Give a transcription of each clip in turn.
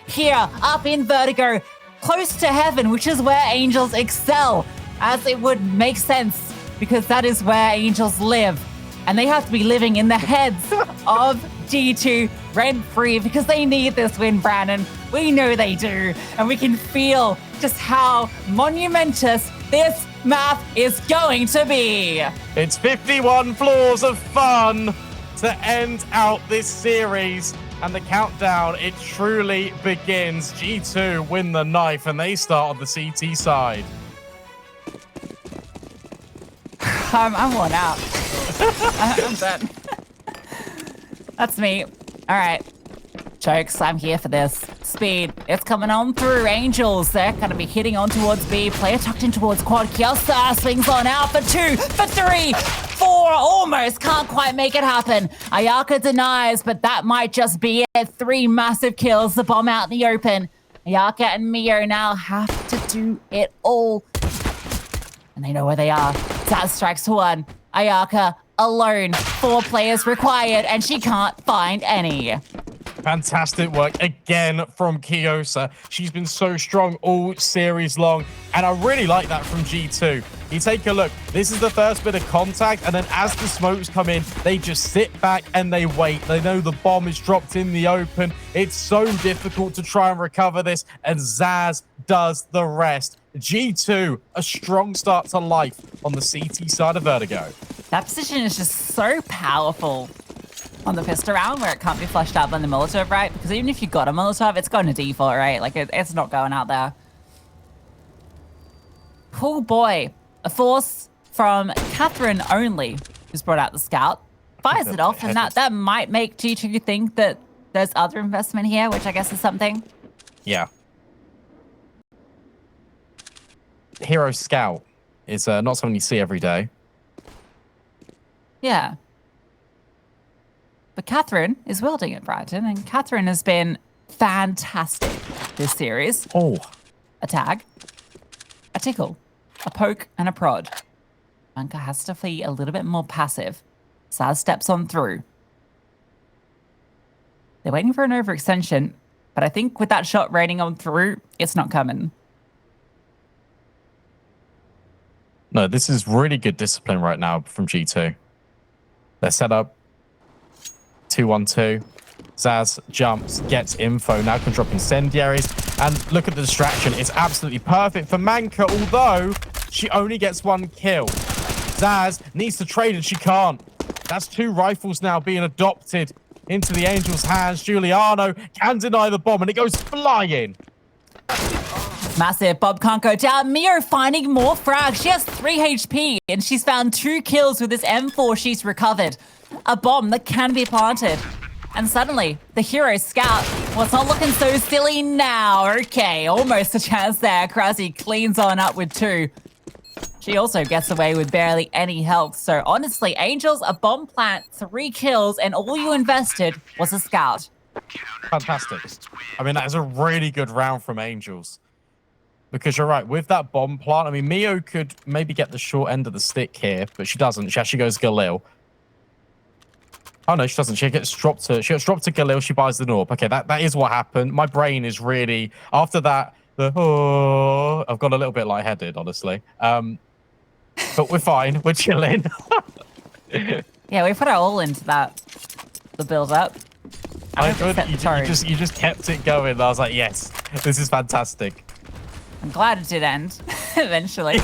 here up in Vertigo, close to heaven, which is where angels excel, as it would make sense because that is where angels live. And they have to be living in the heads of G2 rent-free because they need this win, Brandon. We know they do. And we can feel just how monumentous this map is going to be. It's 51 floors of fun to end out this series. And the countdown, it truly begins. G2 win the knife and they start on the CT side. I'm worn out. I'm done. That's me. All right. Jokes, I'm here for this. Speed, it's coming on through. Angels, they're going to be hitting on towards B. Player tucked in towards quad. Kyossa swings on out for 2, for 3, 4. Almost can't quite make it happen. Ayaka denies, but that might just be it. 3 massive kills. The bomb out in the open. Ayaka and Mio now have to do it all. And they know where they are. Zaz strikes 1. Ayaka alone. 4 players required, and she can't find any. Fantastic work again from kyossa. She's been so strong all series long, and I really like that from G2. You take a look, this is the first bit of contact, and then as the smokes come in, they just sit back and they wait. They know the bomb is dropped in the open. It's so difficult to try and recover this, and Zaz does the rest. G2, a strong start to life on the CT side of Vertigo. That position is just so powerful on the pistol round where it can't be flushed out by the Molotov, right? Because even if you got a Molotov, it's going to default, right? Like, it's not going out there. Oh boy. A force from Catherine only, who's brought out the scout. Fires it off, and that might make G2 think that there's other investment here, which I guess is something. Yeah. Hero Scout is not something you see every day. Yeah. But Catherine is wielding it, Brighton, and Catherine has been fantastic this series. Oh. A tag, a tickle, a poke, and a prod. Anka has to be a little bit more passive. Saz steps on through. They're waiting for an overextension, but I think with that shot raining on through, it's not coming. No, this is really good discipline right now from G2. They're set up. 2-1-2. Zaz jumps, gets info, now can drop incendiaries. And look at the distraction. It's absolutely perfect for Manka, although she only gets 1 kill. Zaz needs to trade and she can't. That's 2 rifles now being adopted into the Angels' hands. Juliano can deny the bomb and it goes flying. Massive. Bob can't go down. Mio finding more frags. She has 3 HP and she's found 2 kills with this M4 she's recovered. A bomb that can be planted. And suddenly, the hero scout, well, it's not looking so silly now. Okay, almost a chance there. Krasi cleans on up with 2. She also gets away with barely any health. So honestly, Angels, a bomb plant, 3 kills, and all you invested was a scout. Fantastic. I mean, that is a really good round from Angels. Because you're right, with that bomb plant, I mean, Mio could maybe get the short end of the stick here, but she doesn't. She actually goes Galil. Oh no, she doesn't. She gets dropped to Galil. She buys the Norb. Okay, that is what happened. My brain is really after that. I've got a little bit lightheaded, honestly. But we're fine. We're chilling. Yeah, we put our all into that. The build up. You just kept it going. I was like, yes, this is fantastic. I'm glad it did end eventually.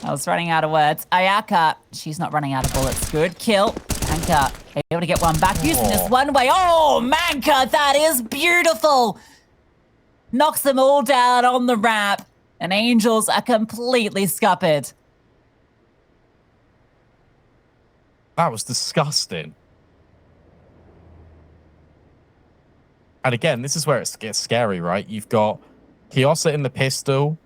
I was running out of words. Ayaka, she's not running out of bullets. Good kill. Manka able to get one back using this one way. Oh, Manka, that is beautiful. Knocks them all down on the ramp, and Angels are completely scuppered. That was disgusting. And again, this is where it gets scary, right? You've got kyossa in the pistol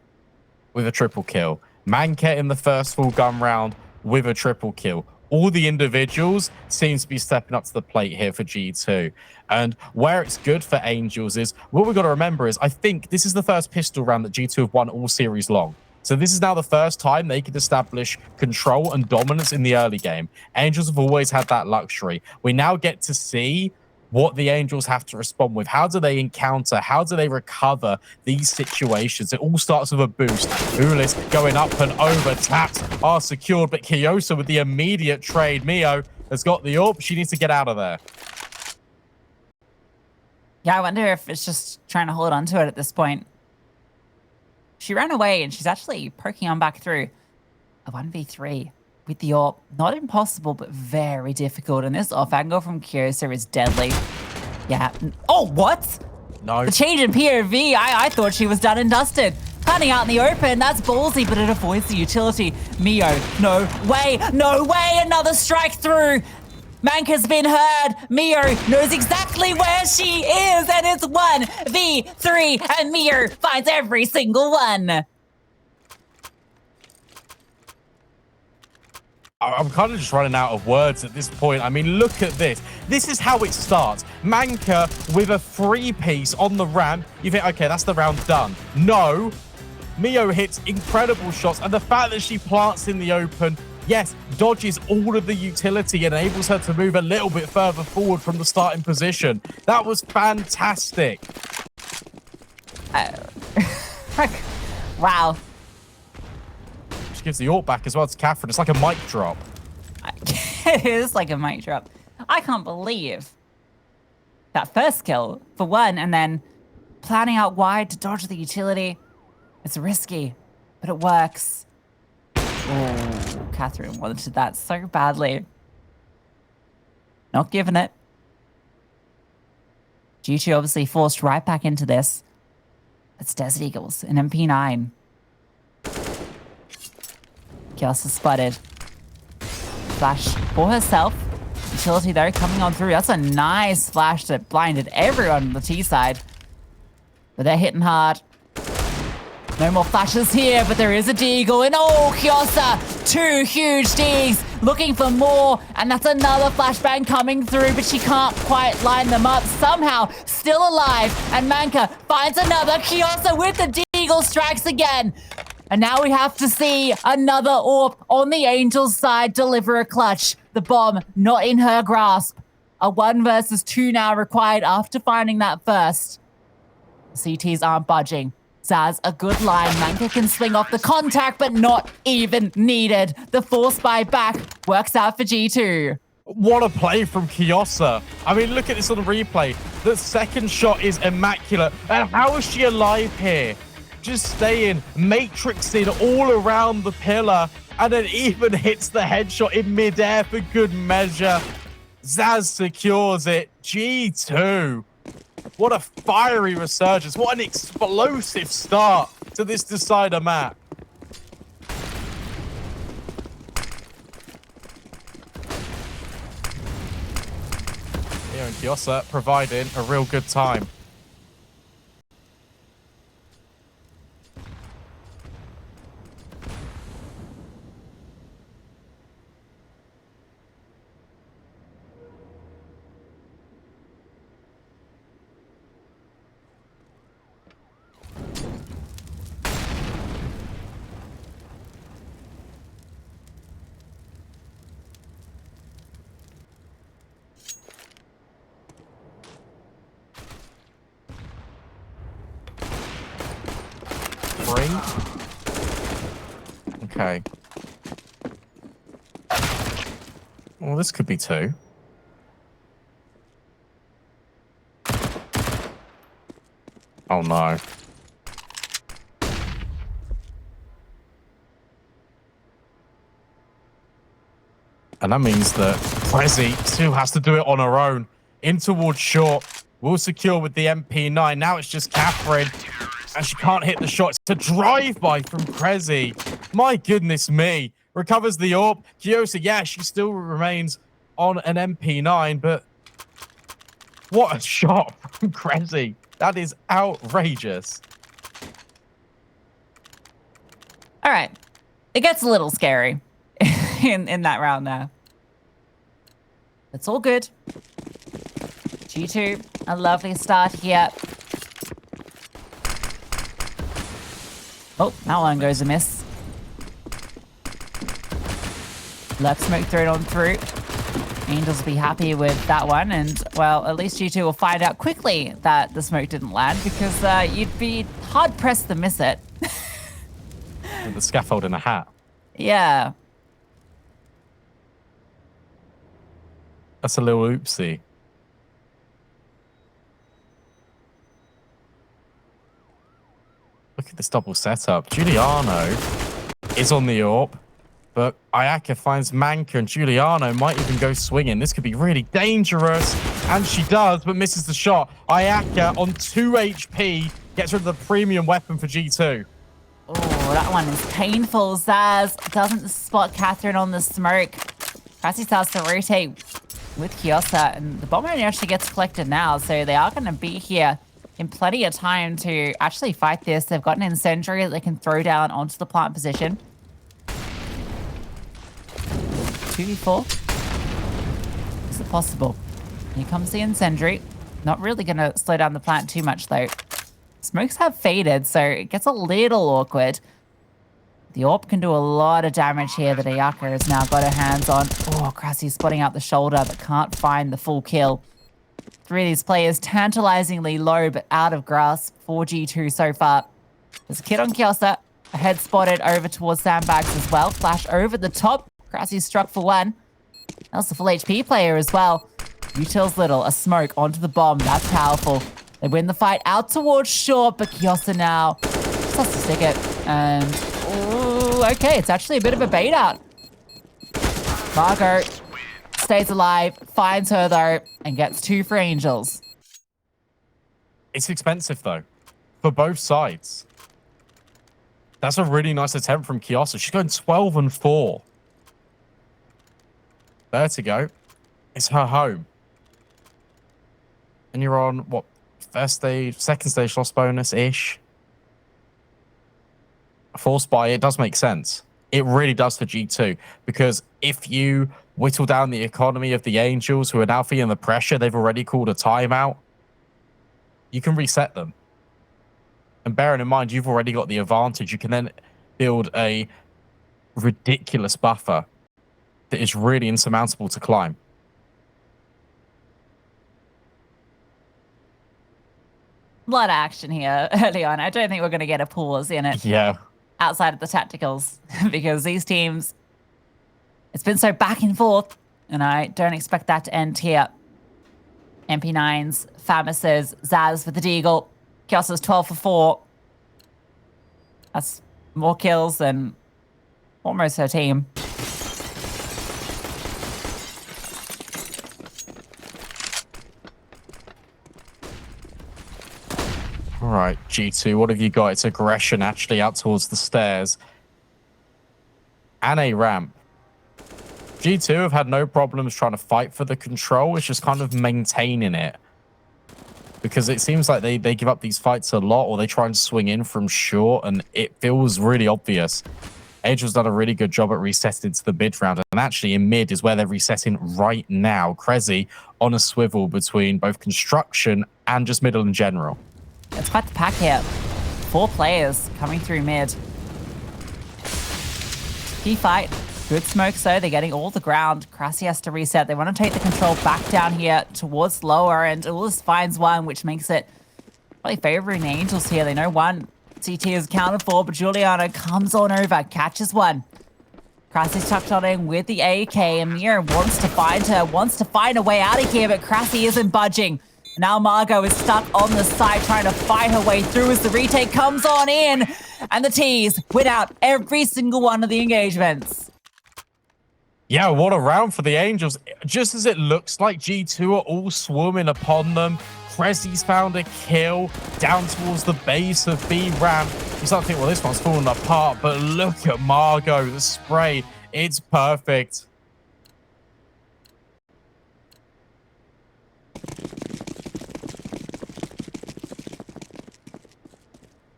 with a triple kill. Manka in the first full gun round with a triple kill. All the individuals seems to be stepping up to the plate here for G2. And where it's good for Angels is, what we've got to remember is, I think this is the first pistol round that G2 have won all series long. So this is now the first time they could establish control and dominance in the early game. Angels have always had that luxury. We now get to see what the Angels have to respond with. How do they encounter? How do they recover these situations? It all starts with a boost. Ulis going up and over. Taps are secured, but kyossa with the immediate trade. Mio has got the AWP. She needs to get out of there. Yeah, I wonder if it's just trying to hold on to it at this point. She ran away, and she's actually poking on back through. A 1v3 with the AWP. Not impossible, but very difficult. And this off angle from kyossa is deadly. Yeah. Oh, what? No. The change in POV, I thought she was done and dusted. Planning out in the open, that's ballsy, but it avoids the utility. Mio, no way, another strike through. Manka's been heard. Mio knows exactly where she is, and it's 1v3, and Mio finds every single one. I'm kind of just running out of words at this point. I mean, look at this. This is how it starts. Manka with a 3-piece on the ramp. You think, okay, that's the round done. No. Mio hits incredible shots. And the fact that she plants in the open, yes, dodges all of the utility and enables her to move a little bit further forward from the starting position. That was fantastic. Wow. Gives the AWP back as well to Catherine. It's like a mic drop. It is like a mic drop. I can't believe that first kill for one, and then planning out wide to dodge the utility. It's risky, but it works. Oh, Catherine wanted that so badly. Not giving it. G2 obviously forced right back into this. It's Desert Eagles in MP9. kyossa spotted. Flash for herself. Utility though coming on through. That's a nice flash that blinded everyone on the T side. But they're hitting hard. No more flashes here, but there is a deagle. And oh, kyossa! 2 huge digs. Looking for more. And that's another flashbang coming through, but she can't quite line them up. Somehow, still alive. And Manka finds another. kyossa with the deagle strikes again. And now we have to see another AWP on the Angels side deliver a clutch. The bomb not in her grasp. A 1 versus 2 now required after finding that first. CTs aren't budging. Zaz, a good line. Manka can swing off the contact, but not even needed. The force buy back works out for G2. What a play from kyossa. I mean, look at this on the replay. The second shot is immaculate. And how is she alive here? Just staying matrixed all around the pillar, and then even hits the headshot in midair for good measure. Zaz secures it. G2. What a fiery resurgence. What an explosive start to this decider map. Here and kyossa providing a real good time. Okay. Well, this could be 2. Oh no. And that means that Prezi still has to do it on her own. In towards short. Will secure with the MP9. Now it's just Catherine. And she can't hit the shot. It's a drive-by from Prezi. My goodness me. Recovers the AWP. kyossa, yeah, she still remains on an MP9, but what a shot from Prezi. That is outrageous. All right. It gets a little scary in that round there. It's all good. G2, a lovely start here. Oh, that one goes a miss. Left smoke thrown on through. Angels will be happy with that one. And, well, at least G2 will find out quickly that the smoke didn't land because you'd be hard-pressed to miss it. And the scaffold in a hat. Yeah. That's a little oopsie. Look at this double setup. Juliano is on the AWP, but Ayaka finds Manka, and Juliano might even go swinging. This could be really dangerous, and she does, but misses the shot. Ayaka on 2 HP gets rid of the premium weapon for G2. Oh, that one is painful. Zaz doesn't spot Catherine on the smoke. Krasi starts to rotate with kyossa, and the bomb only actually gets collected now, so they are going to be here in plenty of time to actually fight this. They've got an incendiary that they can throw down onto the plant position. 2v4. Is it possible? Here comes the incendiary. Not really going to slow down the plant too much, though. Smokes have faded, so it gets a little awkward. The AWP can do a lot of damage here that Ayaka has now got her hands on. Oh, Krasi spotting out the shoulder, but can't find the full kill. 3 of these players tantalizingly low, but out of grasp for G2 so far. There's a kid on kyossa. A head spotted over towards sandbags as well. Flash over the top. Krasi struck for 1. That's the full HP player as well. Util's little. A smoke onto the bomb. That's powerful. They win the fight out towards short, but kyossa now just has to stick it. And, ooh, okay, it's actually a bit of a bait out. Margot stays alive, finds her though, and gets 2 for Angels. It's expensive though, for both sides. That's a really nice attempt from kyossa. She's going 12 and 4. Vertigo, it's her home. And you're on, what, first stage, second stage loss bonus-ish? Forced buy, it does make sense. It really does for G2, because if you whittle down the economy of the Angels, who are now feeling the pressure, they've already called a timeout, you can reset them. And bearing in mind, you've already got the advantage. You can then build a ridiculous buffer that is really insurmountable to climb. A lot of action here early on. I don't think we're going to get a pause in it. Yeah. Outside of the tacticals, because these teams, it's been so back and forth, and I don't expect that to end here. MP9s, Famises, Zaz with the Deagle, kyossa's 12 for 4. That's more kills than almost her team. All right, G2, what have you got? It's aggression actually out towards the stairs. And a ramp. G2 have had no problems trying to fight for the control. It's just kind of maintaining it. Because it seems like they give up these fights a lot, or they try and swing in from short, and it feels really obvious. Angel's done a really good job at resetting to the mid round, and actually in mid is where they're resetting right now. Krezi on a swivel between both construction and just middle in general. It's quite the pack here. 4 players coming through mid. Key fight. Good smoke, so they're getting all the ground. Krasi has to reset. They want to take the control back down here towards lower, and Ulis finds one, which makes it probably favoring the Angels here. They know one CT is accounted for, but Juliano comes on over, catches one. Krasi's tucked on in with the AK, and Mira wants to find her, wants to find a way out of here, but Krasi isn't budging. Now Margot is stuck on the side trying to fight her way through as the retake comes on in, and the T's win out every single one of the engagements. Yeah, what a round for the Angels. Just as it looks like G2 are all swarming upon them. Kresi's found a kill down towards the base of B ramp. You start to think, well, this one's falling apart, but look at Margot, the spray. It's perfect.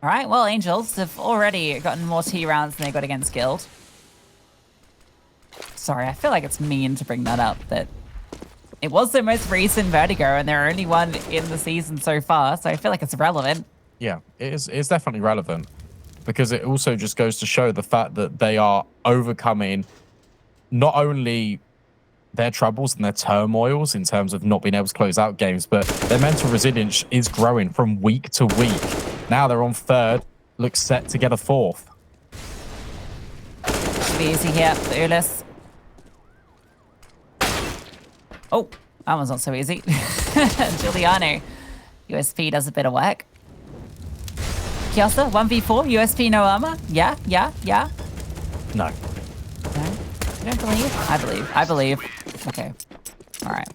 All right, well, Angels have already gotten more T rounds than they got against Guild. Sorry, I feel like it's mean to bring that up, but it was the most recent Vertigo, and they're only one in the season so far, so I feel like it's relevant. Yeah, it's definitely relevant, because it also just goes to show the fact that they are overcoming not only their troubles and their turmoils in terms of not being able to close out games, but their mental resilience is growing from week to week. Now they're on third, looks set to get a fourth. Should be easy here for Ulis. Oh, that one's not so easy. Juliano. USP does a bit of work. Kyossa, 1v4, USP no armor? Yeah. No. No? You don't believe? I believe. Okay. All right.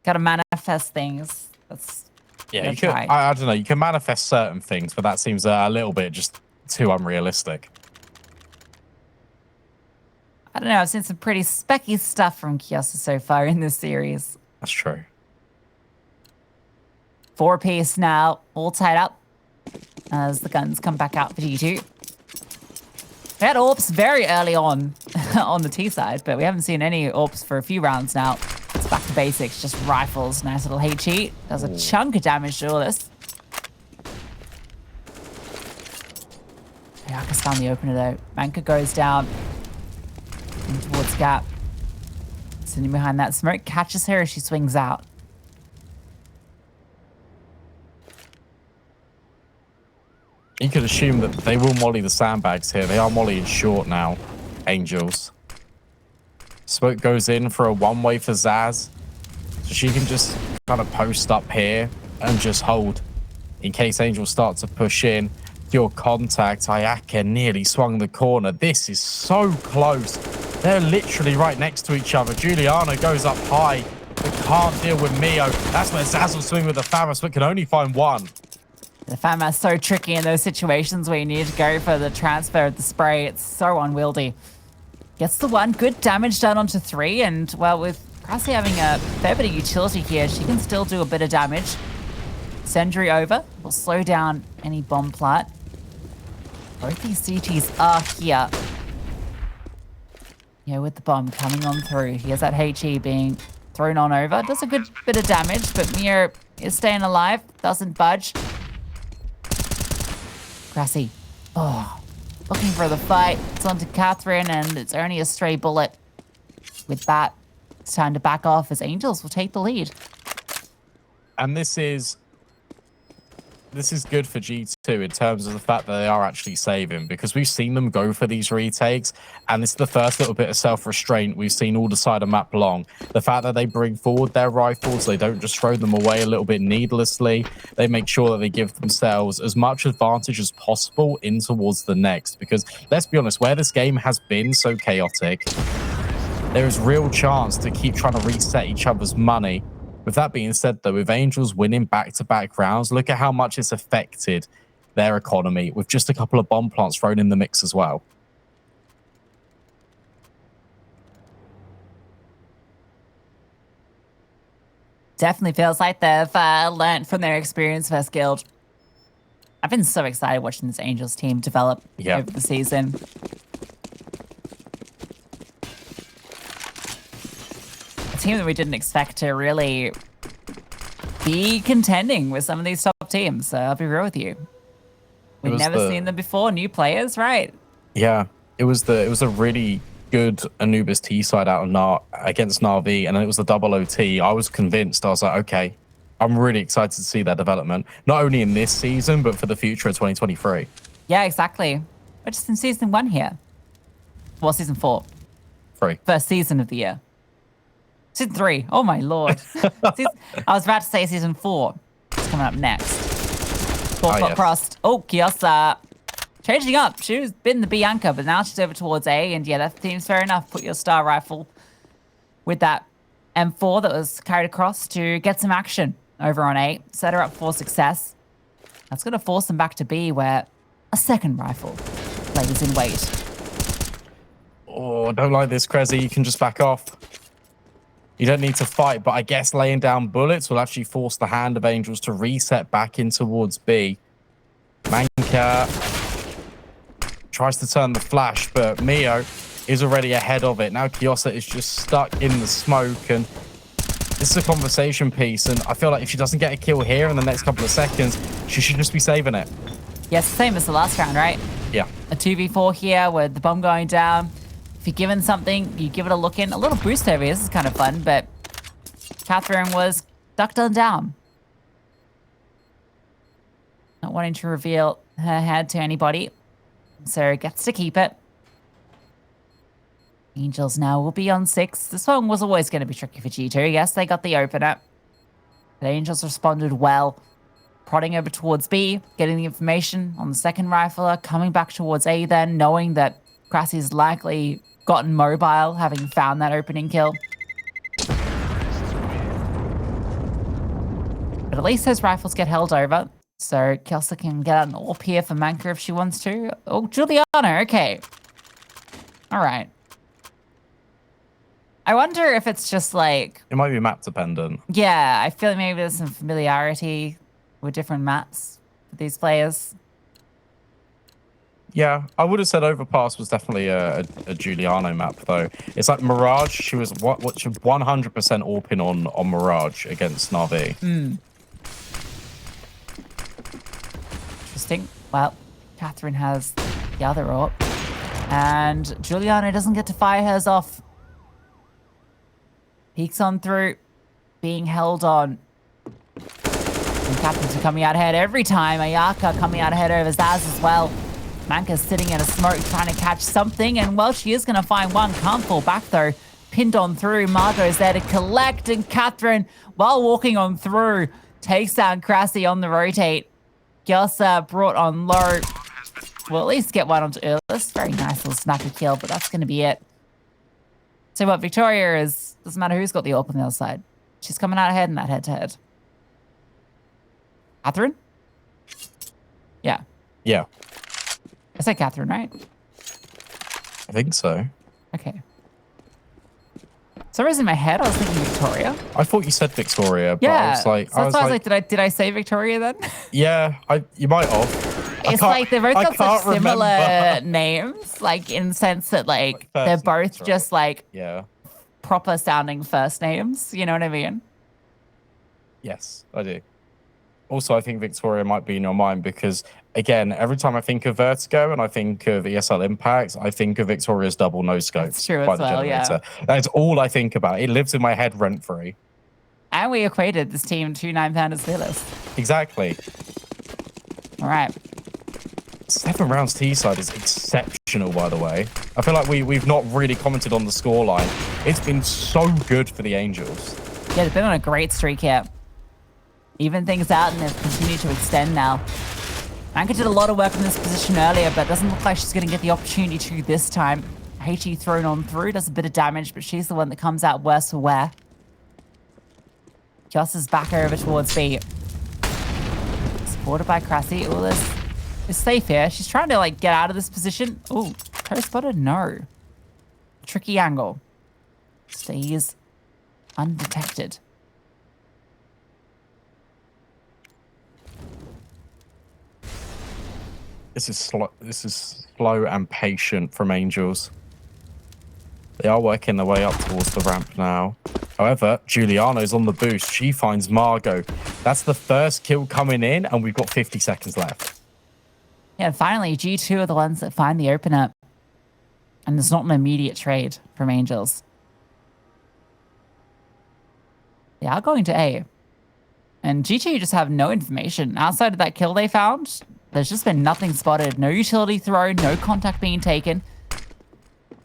Gotta manifest things. That's Yeah, you can. I don't know. You can manifest certain things, but that seems a little bit just too unrealistic. I don't know. I've seen some pretty specky stuff from kyossa so far in this series. That's true. 4-piece now, all tied up as the guns come back out for G2. We had AWPs very early on on the T side, but we haven't seen any AWPs for a few rounds now. It's back to basics, just rifles. Nice little HE. Does a chunk of damage to all this. Ayaka's found the opener though. Manka goes down in towards Gap. Sitting behind that smoke, catches her as she swings out. You could assume that they will molly the sandbags here. They are mollying short now, Angels. Smoke goes in for a one-way for Zaz. So she can just kind of post up here and just hold in case Angels start to push in. Your contact, Ayaka nearly swung the corner. This is so close. They're literally right next to each other. Juliano goes up high, but can't deal with Mio. That's where Zaz will swing with the Famas, but can only find one. The FAMA's so tricky in those situations where you need to go for the transfer of the spray. It's so unwieldy. Gets the one. Good damage done onto 3. And, well, with Krasi having a fair bit of utility here, she can still do a bit of damage. Sentry over. Will slow down any bomb plant. Both these CTs are here. Yeah, with the bomb coming on through. Here's that HE being thrown on over. Does a good bit of damage, but Mio is staying alive. Doesn't budge. Krasi. Oh, looking for the fight. It's onto Catherine, and it's only a stray bullet. With that, it's time to back off as Angels will take the lead. And this is good for G2 in terms of the fact that they are actually saving, because we've seen them go for these retakes, and it's the first little bit of self-restraint we've seen all the side of map long. The fact that they bring forward their rifles, they don't just throw them away a little bit needlessly. They make sure that they give themselves as much advantage as possible in towards the next, because let's be honest, where this game has been so chaotic, there is real chance to keep trying to reset each other's money. With that being said, though, with Angels winning back-to-back rounds, look at how much it's affected their economy with just a couple of bomb plants thrown in the mix as well. Definitely feels like they've learned from their experience first guild. I've been so excited watching this Angels team develop over the season. A team that we didn't expect to really be contending with some of these top teams. So I'll be real with you. We've never seen them before. New players, right? Yeah, it was a really good Anubis T side out of against Na'Vi, and then it was the double OT. I was convinced. I was like, okay, I'm really excited to see their development, not only in this season, but for the future of 2023. Yeah, exactly. We're just in season 1 here. Well, season 4. 3. First season of the year. Season 3. Oh, my Lord. I was about to say season 4. It's coming up next. 4-foot crossed. Oh, kyossa. Changing up. She's been the Bianca, but now she's over towards A. And yeah, that seems fair enough. Put your star rifle with that M4 that was carried across to get some action over on A. Set her up for success. That's going to force them back to B, where a second rifle lays in wait. Oh, I don't like this, Krezi. You can just back off. You don't need to fight, but I guess laying down bullets will actually force the hand of Angels to reset back in towards B. Manka tries to turn the flash, but Mio is already ahead of it. Now kyossa is just stuck in the smoke, and this is a conversation piece, and I feel like if she doesn't get a kill here in the next couple of seconds, she should just be saving it. Yes, same as the last round, right? Yeah. A 2v4 here with the bomb going down. If you're given something, you give it a look in. A little boost over here. This is kind of fun, but Catherine was ducked on down. Not wanting to reveal her head to anybody. So gets to keep it. Angels now will be on 6. This one was always going to be tricky for G2. Yes, they got the opener. The Angels responded well. Prodding over towards B, getting the information on the second rifler, coming back towards A then, knowing that Crassie's likely gotten mobile, having found that opening kill. But at least those rifles get held over. So kyossa can get an AWP here for Manka if she wants to. Oh, Juliano, okay. All right. I wonder if it's just like... It might be map dependent. Yeah, I feel like maybe there's some familiarity with different maps for these players. Yeah, I would have said Overpass was definitely a Juliano map, though. It's like Mirage. She was 100% AWPing on Mirage against Na'Vi. Interesting. Well, Catherine has the other AWP. And Juliano doesn't get to fire hers off. Peeks on through, being held on. And Catherine's coming out ahead every time. Ayaka coming out ahead over Zaz as well. Manka's sitting in a smoke trying to catch something. And, well, she is going to find one. Can't fall back, though. Pinned on through. Margot's there to collect. And Catherine, while walking on through, takes down Crassie on the rotate. kyossa brought on low. We'll at least get one onto Earless. Very nice little snappy kill, but that's going to be it. So what Victoria is, doesn't matter who's got the AWP on the other side. She's coming out ahead in that head-to-head. Catherine? Yeah. Yeah. I said Catherine, right? I think so. Okay. So in my head, I was thinking Victoria. I thought you said Victoria, but yeah. I was like... So that's why I was like, did I say Victoria then? Yeah, you might have. It's like they've both got such similar remember. names, like in the sense that like they're both just like proper sounding first names. You know what I mean? Yes, I do. Also, I think Victoria might be in your mind because, again, every time I think of Vertigo and I think of ESL Impact, I think of Victoria's double no scopes. That's true as well, yeah. That's all I think about. It lives in my head rent free. And we equated this team to 9-pounders fearless. Exactly. All right. 7 rounds T-side is exceptional, by the way. I feel like we've not really commented on the scoreline. It's been so good for the Angels. Yeah, they've been on a great streak here. Even things out, and they've continued to extend now. Manka did a lot of work in this position earlier, but it doesn't look like she's going to get the opportunity to this time. HE thrown on through, does a bit of damage, but she's the one that comes out worse for wear. kyossa's back over towards B. Supported by Crassie. Oh, this is safe here. She's trying to, like, get out of this position. Oh, co-spotted? No. Tricky angle. Stays undetected. This is slow and patient from Angels. They are working their way up towards the ramp now. However, Juliano's on the boost. She finds Margot. That's the first kill coming in, and we've got 50 seconds left. Yeah, finally, G2 are the ones that find the opener. And there's not an immediate trade from Angels. They are going to A. And G2 just have no information. Outside of that kill they found, there's just been nothing spotted. No utility throw, no contact being taken.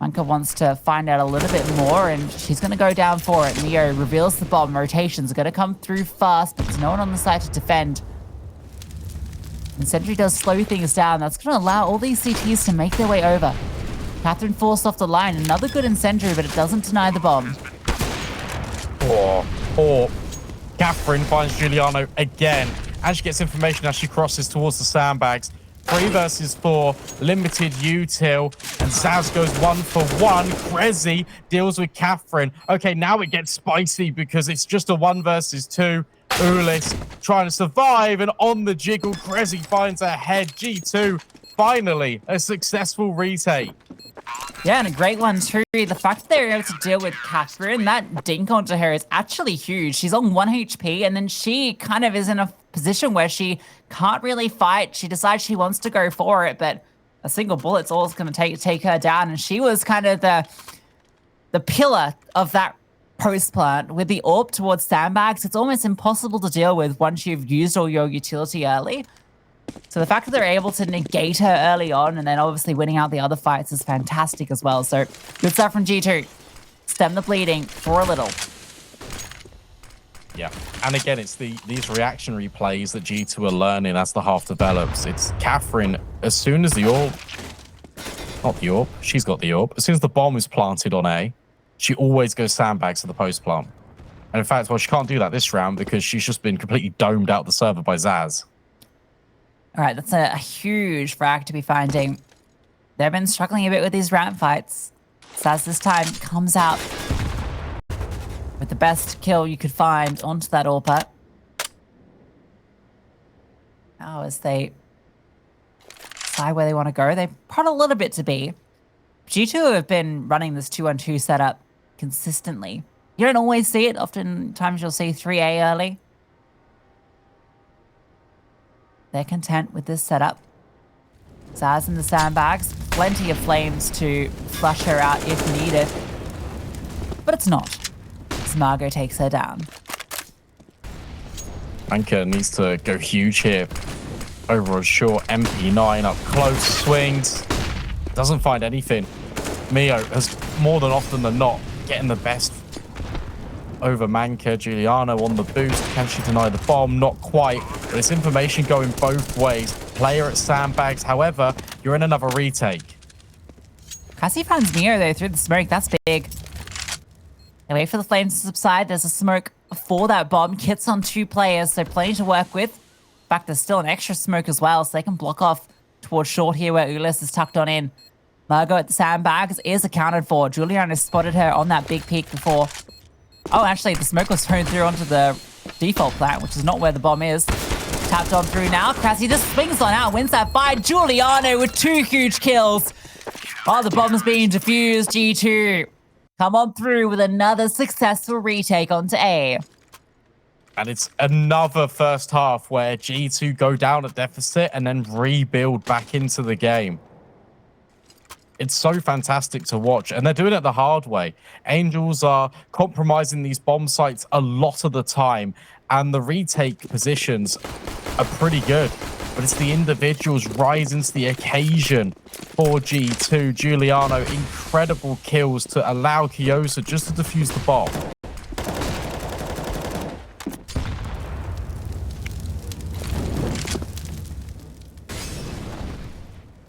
Manka wants to find out a little bit more, and she's going to go down for it. Neo reveals the bomb. Rotation's going to come through fast, but there's no one on the side to defend. And Sentry does slow things down. That's going to allow all these CTs to make their way over. Catherine forced off the line. Another good incendiary, but it doesn't deny the bomb. Or Catherine finds Juliano again. And she gets information as she crosses towards the sandbags. 3 versus 4, limited util, and Zaz goes 1 for 1. Krezi deals with Catherine. Okay, now it gets spicy because it's just a 1 versus 2. Ulis trying to survive, and on the jiggle, Krezi finds her head. G2, finally, a successful retake. Yeah, and a great one too. The fact that they're able to deal with Catherine, that dink onto her is actually huge. She's on 1 HP, and then she kind of is in a position where she can't really fight. She decides she wants to go for it, but A single bullet's all it's going to take her down, and she was kind of the pillar of that post plant. With the AWP towards sandbags, it's almost impossible to deal with once you've used all your utility early. So the fact that they're able to negate her early on and then obviously winning out the other fights is fantastic as well. So good stuff from G2. Stem the bleeding for a little. Yeah, and again, it's these reactionary plays that G2 are learning as the half develops. It's Catherine, as soon as the AWP, not the AWP, she's got the AWP. As soon as the bomb is planted on A, she always goes sandbags to the post plant. And in fact, well, she can't do that this round because she's just been completely domed out the server by Zaz. All right, that's a huge frag to be finding. They've been struggling a bit with these ramp fights. Zaz this time comes out with the best kill you could find onto that AWP. Now as they decide where they want to go, they prod a little bit to B. G2 have been running this 2-on-2 setup consistently. You don't always see it. Oftentimes you'll see 3A early. They're content with this setup. Zaz in the sandbags. Plenty of flames to flush her out if needed. But it's not. As Margot takes her down. Anka needs to go huge here. Over on short, MP9 up close, swings. Doesn't find anything. Mio has more than often than not getting the best over Manka. Juliano on the boost. Can she deny the bomb? Not quite. But it's information going both ways. Player at sandbags. However, you're in another retake. Cassie finds Mio though through the smoke. That's big. They wait for the flames to subside. There's a smoke for that bomb. Kit's on 2 players, so plenty to work with. In fact, there's still an extra smoke as well, so they can block off towards short here where Ulis is tucked on in. Margot at the sandbags is accounted for. Juliano spotted her on that big peak before. Oh, actually, the smoke was thrown through onto the default plant, which is not where the bomb is. Tapped on through now. Crassi just swings on out, wins that fight. Juliano with 2 huge kills. While the bomb is being defused, G2 come on through with another successful retake onto A. And it's another first half where G2 go down at deficit and then rebuild back into the game. It's so fantastic to watch, and they're doing it the hard way. Angels are compromising these bomb sites a lot of the time, and the retake positions are pretty good. But it's the individuals rising to the occasion for G2. Juliano, incredible kills to allow kyossa just to defuse the bomb.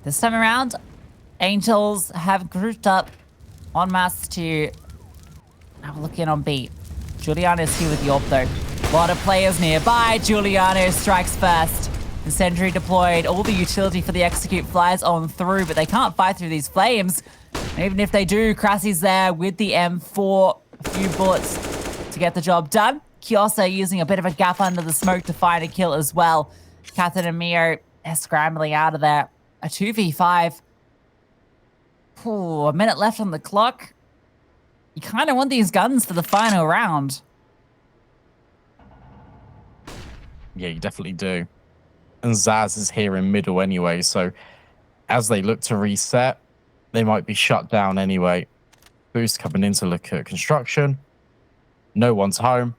This time around, Angels have grouped up en masse to have a look in on B. Juliano's here with the AWP though. A lot of players nearby. Juliano strikes first. The sentry deployed. All the utility for the execute flies on through, but they can't fight through these flames. And even if they do, Crassie's there with the M4. A few bullets to get the job done. kyossa using a bit of a gap under the smoke to find a kill as well. Catherine and Mio are scrambling out of there. A 2v5. Ooh, a minute left on the clock. You kind of want these guns for the final round. Yeah, you definitely do. And Zaz is here in middle anyway, so as they look to reset, they might be shut down anyway. Boost coming in to look at construction. No one's home.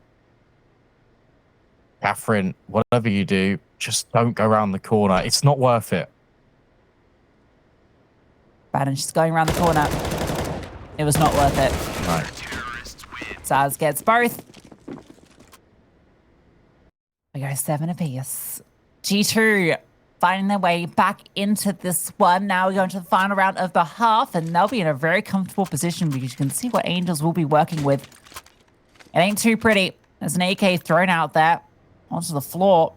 Catherine, whatever you do, just don't go around the corner. It's not worth it. And she's going around the corner. It was not worth it. No. Zaz gets both. We go 7 apiece. G2 finding their way back into this one. Now we go into the final round of the half, and they'll be in a very comfortable position because you can see what Angels will be working with. It ain't too pretty. There's an AK thrown out there onto the floor.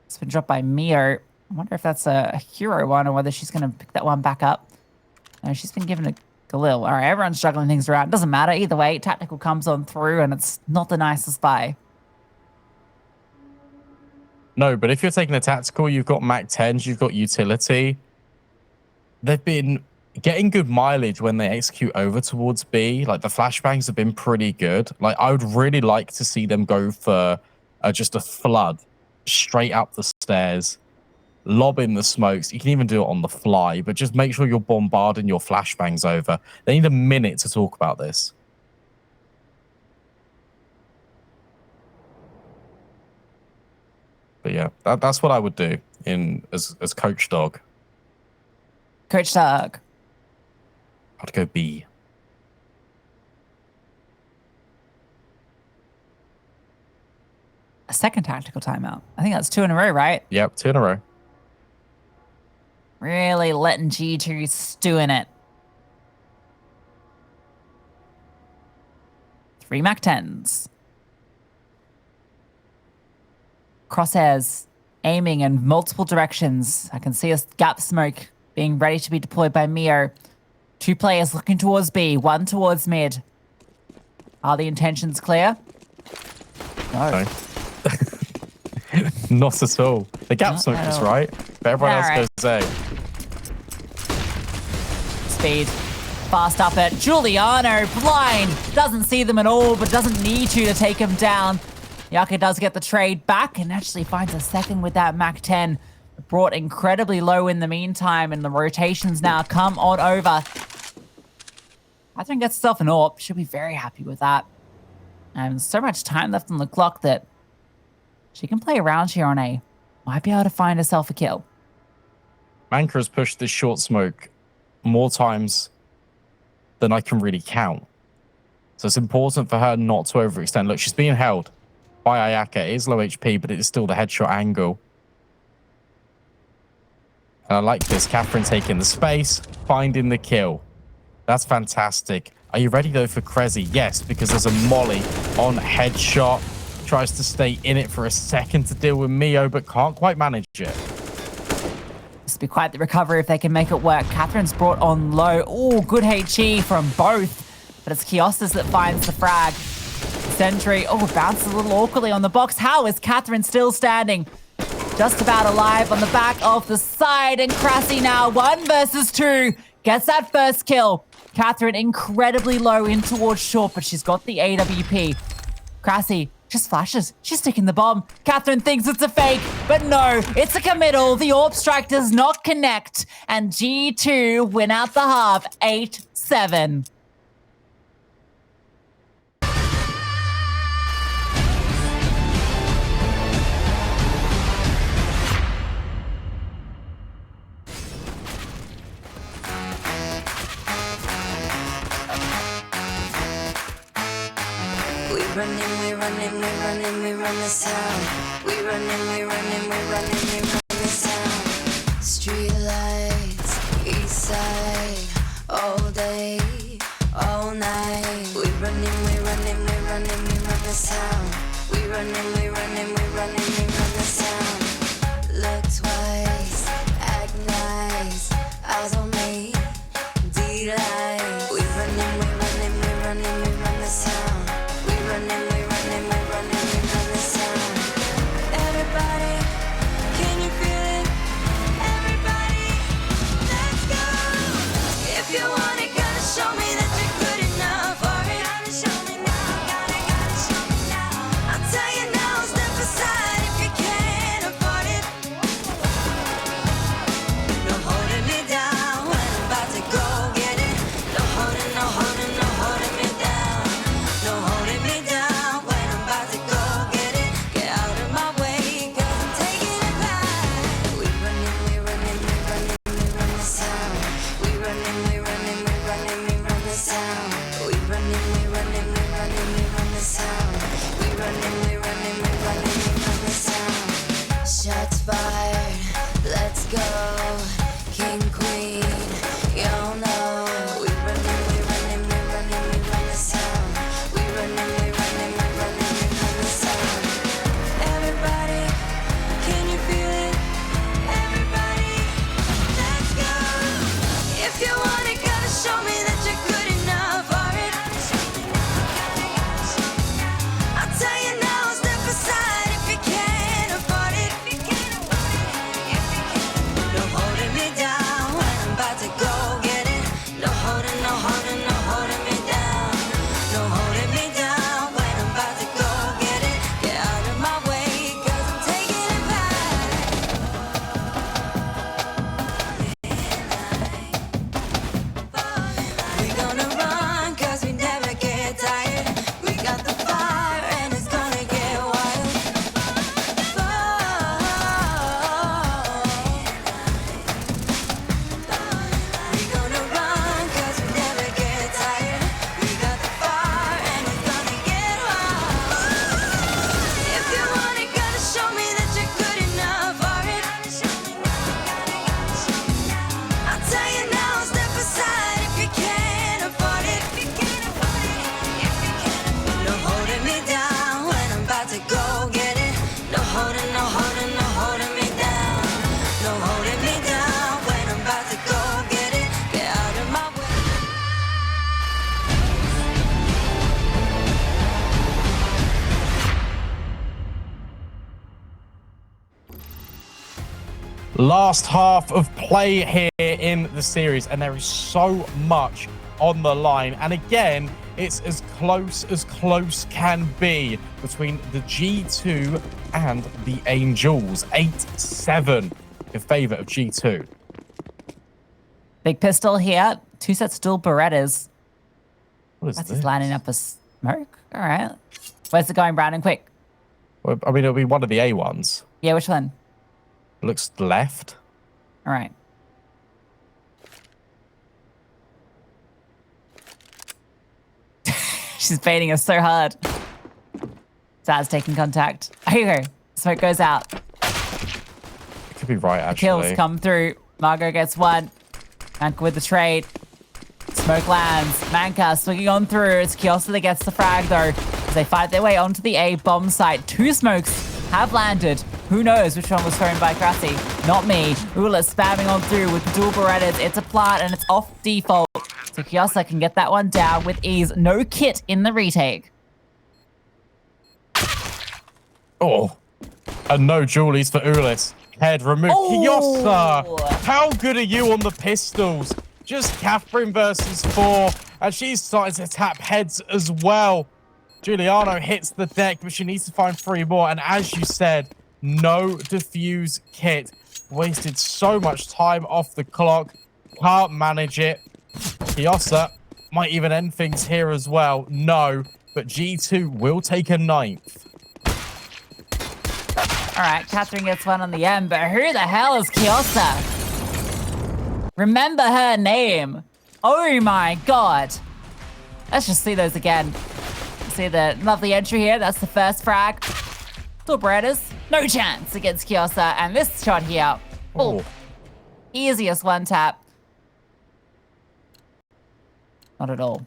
It's been dropped by Mio. I wonder if that's a hero one or whether she's going to pick that one back up. No, she's been given a Galil. All right, everyone's juggling things around. Doesn't matter. Either way, tactical comes on through, and it's not the nicest buy. No, but if you're taking a tactical, you've got Mac 10s, you've got utility. They've been getting good mileage when they execute over towards B. Like, the flashbangs have been pretty good. Like, I would really like to see them go for just a flood straight up the stairs. lobbing the smokes. You can even do it on the fly, but just make sure you're bombarding your flashbangs over. They need a minute to talk about this. But yeah, that's what I would do as Coach Dog. Coach Dog. I'd go B. A second tactical timeout. I think that's 2 in a row, right? Yep, 2 in a row. Really letting G2 stew in it. 3 MAC-10s. Crosshairs aiming in multiple directions. I can see a gap smoke being ready to be deployed by Mio. 2 players looking towards B, 1 towards mid. Are the intentions clear? No. Not at all. The gap smoke is right, but everyone else goes A. Speed. Fast up it. Juliano, blind. Doesn't see them at all, but doesn't need to take him down. Yaka does get the trade back and actually finds a second with that MAC-10. Brought incredibly low in the meantime, and the rotations now come on over. Catherine gets herself an AWP. She'll be very happy with that. And so much time left on the clock that she can play around here on A. Might be able to find herself a kill. Manka has pushed this short smoke more times than I can really count. So it's important for her not to overextend. Look, she's being held by Ayaka. It is low HP, but it is still the headshot angle. And I like this. Catherine taking the space, finding the kill. That's fantastic. Are you ready, though, for Krezi? Yes, because there's a molly on headshot. Tries to stay in it for a second to deal with Mio, but can't quite manage it. This will be quite the recovery if they can make it work. Catherine's brought on low. Oh, good HE from both. But it's Kyossa that finds the frag. Sentry, bounces a little awkwardly on the box. How is Catherine still standing? Just about alive on the back of the side. And Krasi now 1 versus 2. Gets that first kill. Catherine incredibly low in towards short, but she's got the AWP. Krasi just flashes. She's sticking the bomb. Catherine thinks it's a fake, but no, it's a committal. The AWP strike does not connect, and G2 win out the half 8-7. We run this town. We run this town. Street lights, east side, all day, all night. We run this town. We run this town. Look twice, act nice, eyes on me, D-light. We run this town. We run this town. Everybody, can you feel it? Everybody, let's go. If you want it, gotta show me that you're good enough for it. Gotta show me now, gotta show me now. I'll tell you now, step aside if you can't afford it. No holding me down when I'm about to go get it. No holding me down. No holding me down when I'm about to go get it. Get out of my way, 'cause I'm taking it back. We run this town. We run this town. We run this town. We run this town. Shots fired, let's go. King, queen, you don't know. We run this town. We run this town. Everybody, can you feel it? Everybody, let's go. If you want it, gotta show me that you're good enough for it. I'll tell you now, Last half of play here in the series, and there is so much on the line. And again, it's as close can be between the G2 and the Angels. 8-7 in favor of G2. Big pistol here. 2 sets dual Berettas. What is That's this? just lining up a smoke. All right. Where's it going, Brandon? Quick. Well, I mean, it'll be one of the A ones. Yeah, which one? Looks left. All right. She's baiting us so hard. Zaz taking contact. Here you go. Smoke goes out. It could be right, actually. Kills come through. Margot gets one. Manka with the trade. Smoke lands. Manka swinging on through. It's kyossa that gets the frag, though. As they fight their way onto the A bomb site. 2 smokes have landed. Who knows which one was thrown by Krasi? Not me. Ula spamming on through with dual Berettas. It's a plant and it's off default. So kyossa can get that one down with ease. No kit in the retake. Oh, and no Julies for Ulis. Head removed. Oh. Kyossa, how good are you on the pistols? Just Catherine versus 4, and she's starting to tap heads as well. Juliano hits the deck, but she needs to find 3 more. And as you said, no defuse kit. Wasted so much time off the clock. Can't manage it. Kyossa might even end things here as well. No, but G2 will take a 9th. All right, Catherine gets one on the end, but who the hell is Kyossa? Remember her name. Oh my god. Let's just see those again. See the lovely entry here. That's the first frag. Dual Berettas. No chance against Kyossa. And this shot here. Oh, easiest one tap. Not at all.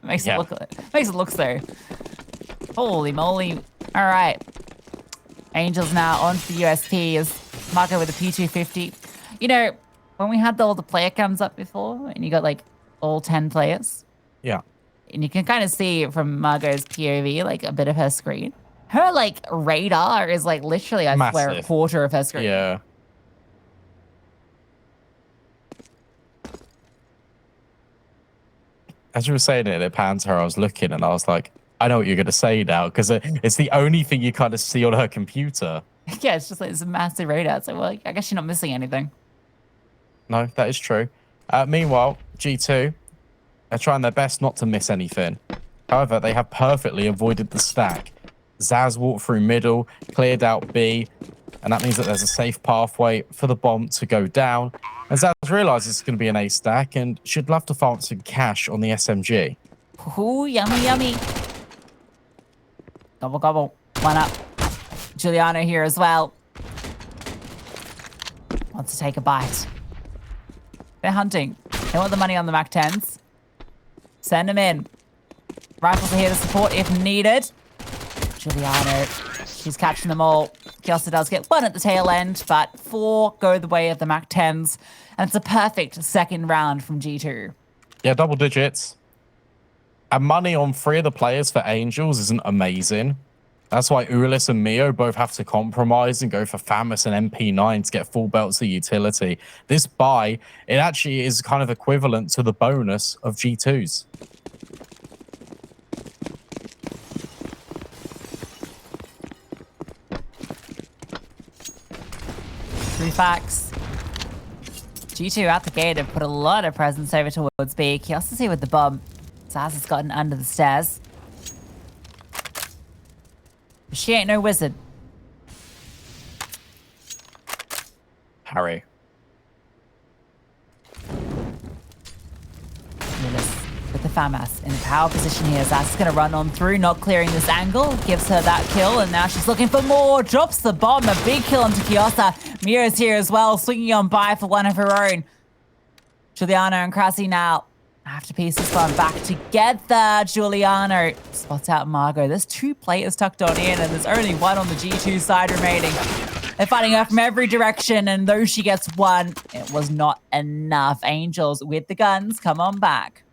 makes it look so. Holy moly. All right. Angels now on to the USPs. Marco with a P250. You know, when we had all the player cams up before, and you got like all 10 players. Yeah. And you can kind of see from Margot's POV, like a bit of her screen. Her like radar is like literally, I swear, a quarter of her screen. Yeah. As you were saying it pans her, I was looking and I was like, I know what you're going to say now, because it's the only thing you kind of see on her computer. Yeah, it's just like it's a massive radar. So, well, I guess you're not missing anything. No, that is true. Meanwhile, G2, they're trying their best not to miss anything. However, they have perfectly avoided the stack. Zaz walked through middle, cleared out B, and that means that there's a safe pathway for the bomb to go down. And Zaz realizes it's going to be an A stack and should love to farm some cash on the SMG. Ooh, yummy, yummy. Gobble, gobble. One up. Juliano here as well. Wants to take a bite. They're hunting. They want the money on the Mac 10s. Send them in. Rifles are here to support if needed. Juliano, she's catching them all. kyossa does get 1 at the tail end, but 4 go the way of the Mac 10s. And it's a perfect second round from G2. Yeah, double digits. And money on 3 of the players for Angels isn't amazing. That's why Ulis and Mio both have to compromise and go for Famus and MP9 to get full belts of utility. This buy, it actually is kind of equivalent to the bonus of G2's. Three facts. G2 out the gate have put a lot of presence over towards B. Kyossa's here with the bomb. Zaz has gotten under the stairs. But she ain't no wizard. Harry. Ulis with the FAMAS in a power position here. Zaz is going to run on through, not clearing this angle. Gives her that kill, and now she's looking for more. Drops the bomb. A big kill onto Kyossa. Mira's here as well, swinging on by for one of her own. Juliano and Krasi now have to piece this one back together. Juliano spots out Margot. There's 2 players tucked on in, and there's only 1 on the G2 side remaining. They're fighting her from every direction, and though she gets 1, it was not enough. Angels with the guns, come on back.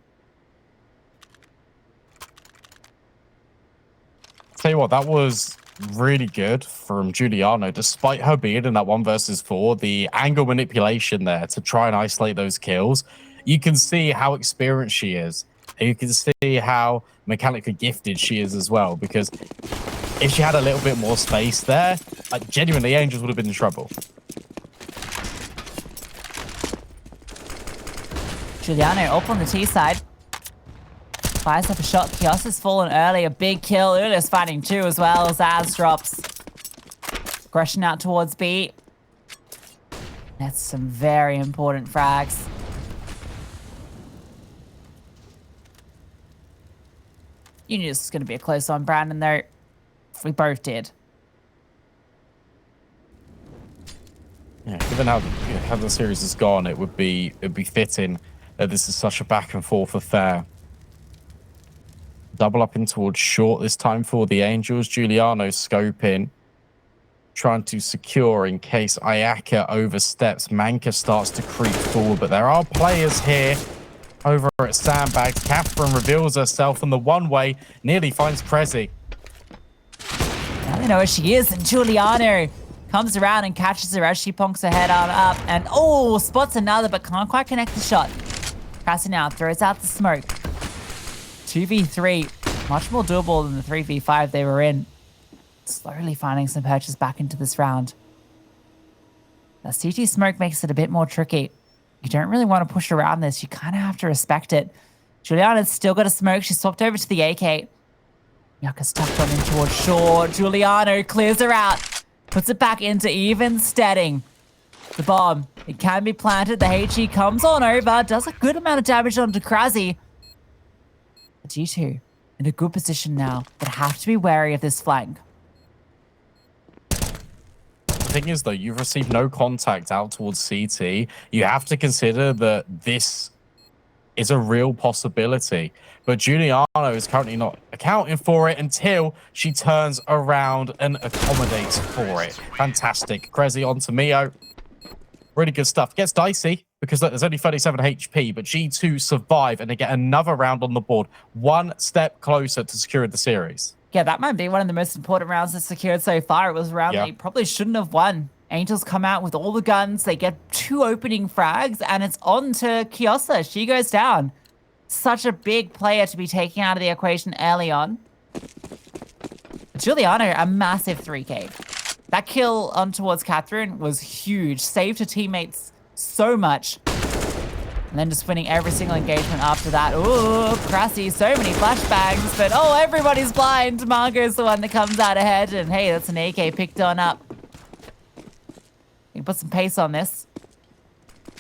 Tell you what, that was really good from Juliano, despite her being in that 1 versus 4. The angle manipulation there to try and isolate those kills. You can see how experienced she is. And you can see how mechanically gifted she is as well. Because if she had a little bit more space there, like genuinely, Angels would have been in trouble. Juliano up on the T side. Fires up a shot. Kyossa's fallen early. A big kill. Ula's fighting too as well. Zaz drops. Aggression out towards B. That's some very important frags. You knew this was going to be a close one, Brandon, though. We both did. Yeah, given how the series has gone, it'd be fitting that this is such a back and forth affair. Double up in towards short this time for the Angels. Juliano scoping, trying to secure in case Ayaka oversteps. Manka starts to creep forward, but there are players here over at Sandbags. Catherine reveals herself on the one-way, nearly finds Prezi. I don't know where she is, and Juliano comes around and catches her as she ponks her head on up, and oh, spots another, but can't quite connect the shot. Cassie now throws out the smoke. 2v3, much more doable than the 3v5 they were in. Slowly finding some purchase back into this round. The CT smoke makes it a bit more tricky. You don't really want to push around this. You kind of have to respect it. Juliana's still got a smoke. She swapped over to the AK. Yucca's tucked on in towards short. Juliano clears her out. Puts it back into even steading. The bomb. It can be planted. The HE comes on over. Does a good amount of damage onto Krasi. G2 in a good position now, but have to be wary of this flank. The thing is, though, you've received no contact out towards CT. You have to consider that this is a real possibility. But Juliano is currently not accounting for it until she turns around and accommodates for it. Fantastic. Krezi onto Mio. Really good stuff. Gets dicey because look, there's only 37 HP, but G2 survive and they get another round on the board. One step closer to securing the series. Yeah, that might be one of the most important rounds that's secured so far. It was a round they probably shouldn't have won. Angels come out with all the guns. They get 2 opening frags, and it's on to Kyossa. She goes down. Such a big player to be taking out of the equation early on. Juliano, a massive 3K. That kill on towards Catherine was huge. Saved her teammates so much. And then just winning every single engagement after that. Ooh, Krasi, so many flashbangs. But oh, everybody's blind. Margot's the one that comes out ahead. And hey, that's an AK picked on up. You can put some pace on this.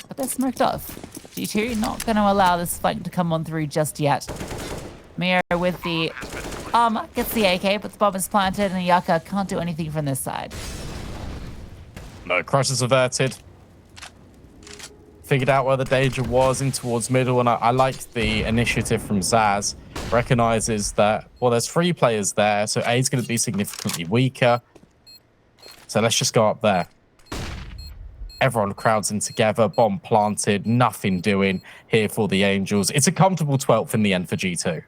But they're smoked off. G2 not going to allow this flank to come on through just yet. Mio with the armor gets the AK, but the bomb is planted, and Yucca can't do anything from this side. No, crush is averted. Figured out where the danger was in towards middle, and I liked the initiative from Zaz. Recognizes that, well, there's 3 players there, so A's going to be significantly weaker. So let's just go up there. Everyone crowds in together, bomb planted, nothing doing here for the Angels. It's a comfortable 12th in the end for G2.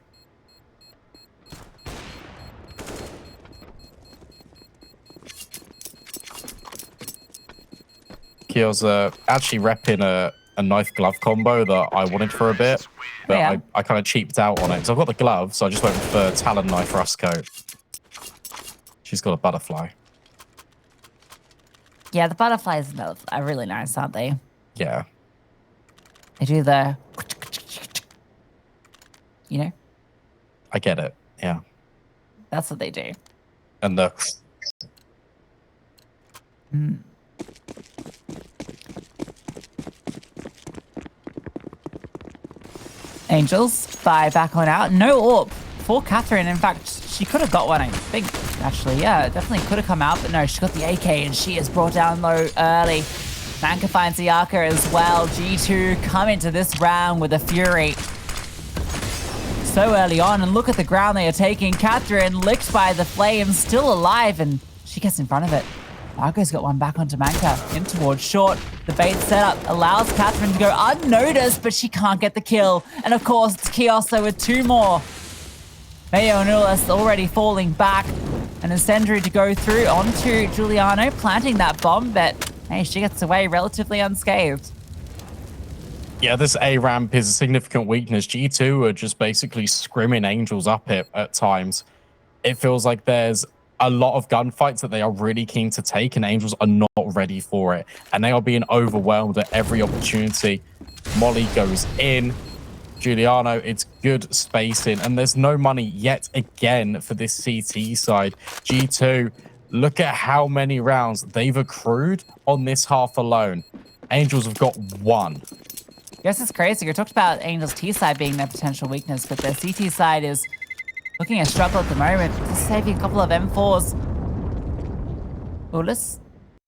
Kyossa actually repping a knife glove combo that I wanted for a bit, but yeah. I kind of cheaped out on it. So I've got the glove, so I just went for Talon knife rust coat. She's got a butterfly. Yeah, the butterflies are really nice, aren't they? Yeah. They do the... You know? I get it. Yeah. That's what they do. And the... Angels, fire back on out. No AWP for Catherine. In fact, she could have got one, I think. Actually, yeah, definitely could have come out. But no, she got the AK and she is brought down low early. Manka finds Ayaka as well. G2 come into this round with a fury. So early on, and look at the ground they are taking. Catherine, licked by the flames, still alive, and she gets in front of it. Margot's got one back onto Manka, in towards short. The bait setup allows Catherine to go unnoticed, but she can't get the kill. And of course, it's Kyossa with 2 more. Mayo and Ulas already falling back. An incendiary to go through onto Juliano, planting that bomb, but hey, she gets away relatively unscathed. Yeah, this A ramp is a significant weakness. G2 are just basically scrimming Angels up it at times. It feels like there's a lot of gunfights that they are really keen to take, and Angels are not ready for it. And they are being overwhelmed at every opportunity. Molly goes in. Juliano, it's good spacing, and there's no money yet again for this CT side. G2, look at how many rounds they've accrued on this half alone. Angels have got 1. Yes, it's crazy. You talked about Angels T side being their potential weakness, but their CT side is looking a struggle at the moment. Just saving a couple of M4s. Ulis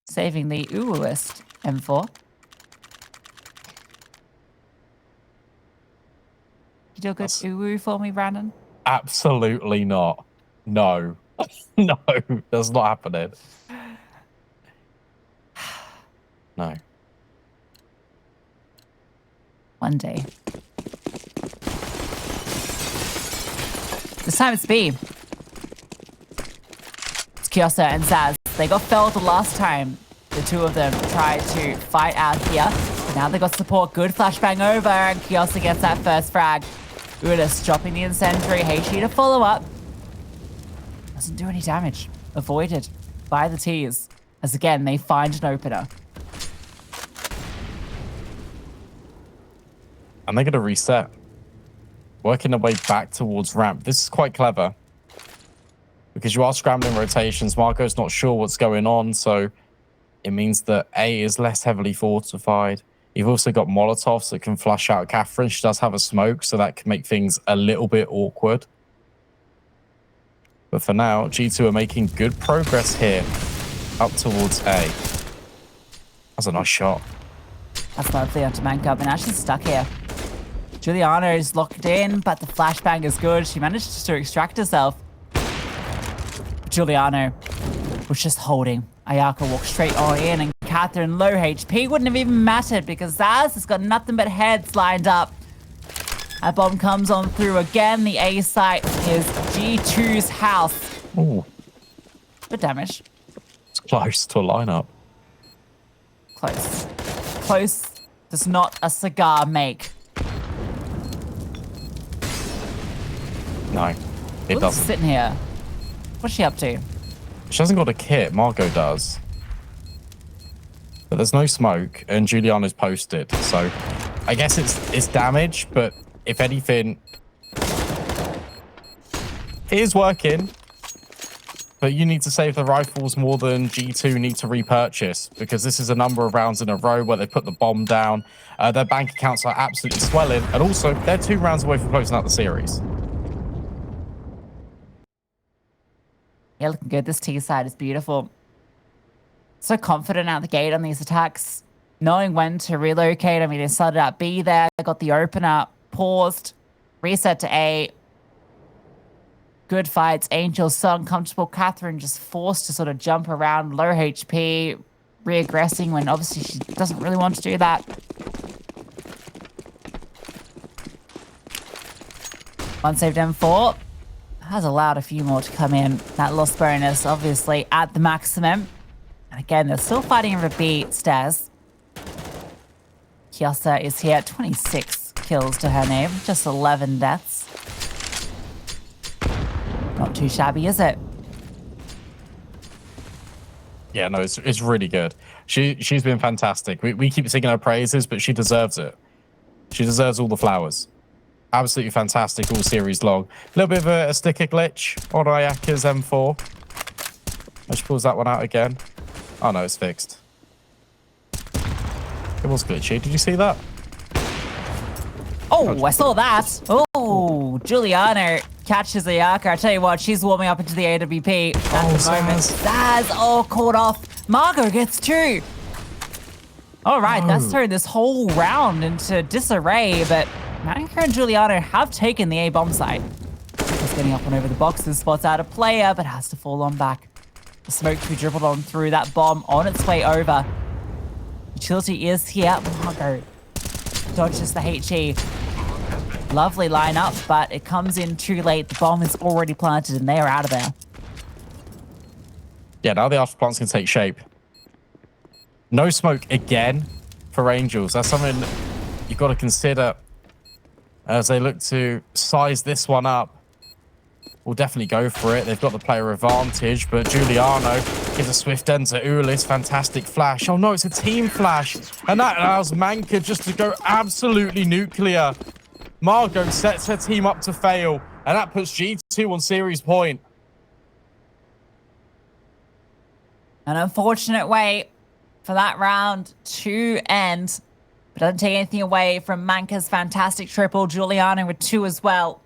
saving the Uwist M4. You do a good Uwu for me, Brandon? Absolutely not. No. No, that's not happening. No. One day. This time it's B. It's kyossa and Zaz. They got felled the last time. The two of them tried to fight out here. But now they got support. Good flashbang over, and kyossa gets that first frag. Ulis dropping the incendiary. Heishi to follow up. Doesn't do any damage. Avoided by the T's. As again, they find an opener. And they're going to reset. Working their way back towards ramp. This is quite clever. Because you are scrambling rotations. Marco's not sure what's going on. So it means that A is less heavily fortified. You've also got Molotovs that can flush out Catherine. She does have a smoke, so that can make things a little bit awkward. But for now, G2 are making good progress here. Up towards A. That's a nice shot. That's lovely onto Mancup, and now she's stuck here. Juliana is locked in, but the flashbang is good. She managed to extract herself. Juliano was just holding. Ayaka walked straight on in, and Catherine, low HP, wouldn't have even mattered because Zaz has got nothing but heads lined up. A bomb comes on through again. The A site is G2's house. Ooh, Good damage. it's close to a lineup. Close. Close does not a cigar make. No, it Who's doesn't. sitting here? What's she up to? She hasn't got a kit. Margot does. But there's no smoke, and Juliana's posted. So I guess it's damage, but if anything, it is working. But you need to save the rifles more than G2 need to repurchase, because this is a number of rounds in a row where they put the bomb down. Their bank accounts are absolutely swelling, and also they're 2 rounds away from closing out the series. Yeah, looking good. This T side is beautiful. So confident out the gate on these attacks. Knowing when to relocate. I mean, they started at B there. They got the opener. Paused. Reset to A. Good fights. Angel so uncomfortable. Catherine just forced to sort of jump around. Low HP. Reaggressing when obviously she doesn't really want to do that. One saved M4. Has allowed a few more to come in. That loss bonus, obviously, at the maximum. And again, they're still fighting over B stairs. kyossa is here, 26 kills to her name, just 11 deaths. Not too shabby, is it? Yeah, no, it's really good. She's been fantastic. We keep singing her praises, but she deserves it. She deserves all the flowers. Absolutely fantastic all series long. A little bit of a sticker glitch on Ayaka's M4. She pulls that one out again. Oh no, it's fixed. It was glitchy. Did you see that? Oh, I saw that. Oh, Juliana catches Ayaka. I tell you what, she's warming up into the AWP at the moment. Zaz, oh, caught off. Margot gets 2. All right, that's turned this whole round into disarray, but Manker and Juliano have taken the A bomb site. He's getting up and over the boxes, spots out a player, but has to fall on back. The smoke to be dribbled on through that bomb on its way over. Utility is here. Margot dodges the HE. Lovely lineup, but it comes in too late. The bomb is already planted and they are out of there. Yeah, now the alpha plants can take shape. No smoke again for Angels. That's something you've got to consider as they look to size this one up. We'll definitely go for it. They've got the player advantage, but Juliano gives a swift end to Ulis. Fantastic flash. Oh no, it's a team flash. And that allows Manka just to go absolutely nuclear. Margot sets her team up to fail, and that puts G2 on series point. An unfortunate way for that round to end, but doesn't take anything away from Manka's fantastic triple. Juliano with 2 as well.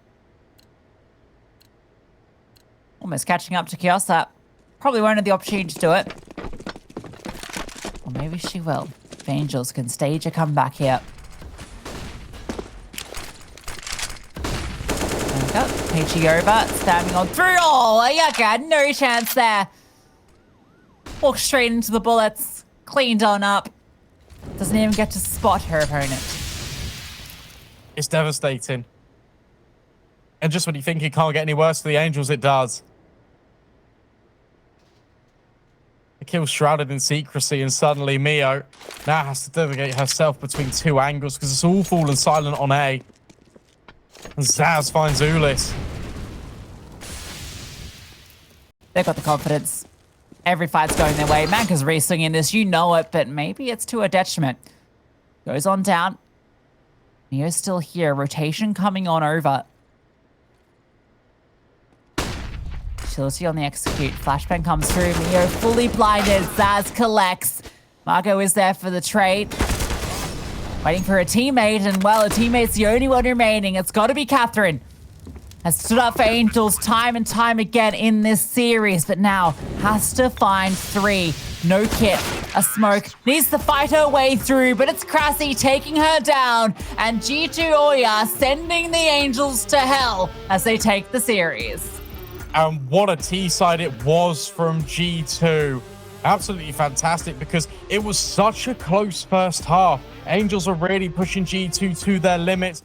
Almost catching up to kyossa. Probably won't have the opportunity to do it. Or maybe she will. If Angels can stage a comeback here. There we go. Peachy over, standing on through. Oh, Yucca, no chance there. Walks straight into the bullets. Cleaned on up. Doesn't even get to spot her opponent. It's devastating. And just when you think it can't get any worse for the Angels, it does. The kill shrouded in secrecy, and suddenly Mio now has to navigate herself between 2 angles because it's all fallen silent on A. And Zaz finds Ulis. They've got the confidence. Every fight's going their way. Manka's re-swinging this, you know it, but maybe it's to a detriment. Goes on down. Mio's still here. Rotation coming on over. Utility on the execute. Flashbang comes through. Mio fully blinded. Zaz collects. Margot is there for the trade. Waiting for a teammate, and well, a teammate's the only one remaining. It's got to be Catherine. Has stood up for Angels time and time again in this series, but now has to find 3. No kit, a smoke, needs to fight her way through, but it's Krassy taking her down, and G2 OYA sending the Angels to hell as they take the series. And what a T-side it was from G2. Absolutely fantastic, because it was such a close first half. Angels were really pushing G2 to their limits.